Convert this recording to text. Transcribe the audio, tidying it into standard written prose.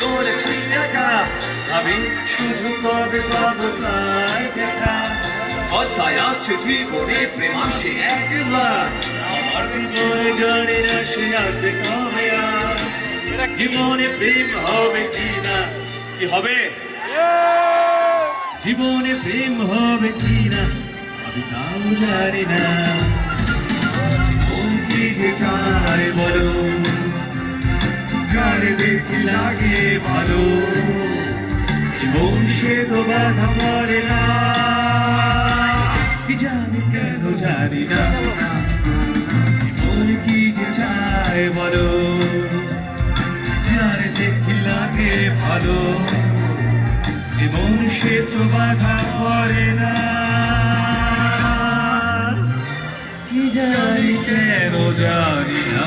করেছি একা আমি শুধু কবে পাবো তাই দেখা কথায় আছে জীবনে প্রেম আসে একবার আমার জীবনে জানি না সে আসবে কবে আর জীবনে প্রেম হবে কিনা কি হবে জীবনে প্রেম হবে কিনা আমি তাও জানি না জীবন কি যে চায় বলো যারে দেখি লাগে ভালো জীবন সে তো বাধা পড়ে না কি জানি কেন জানি না জীবন কি যে চায় বলো যারে দেখি লাগে ভালো জীবন সে তো বাধা পড়ে না কি জানি কেন জানি না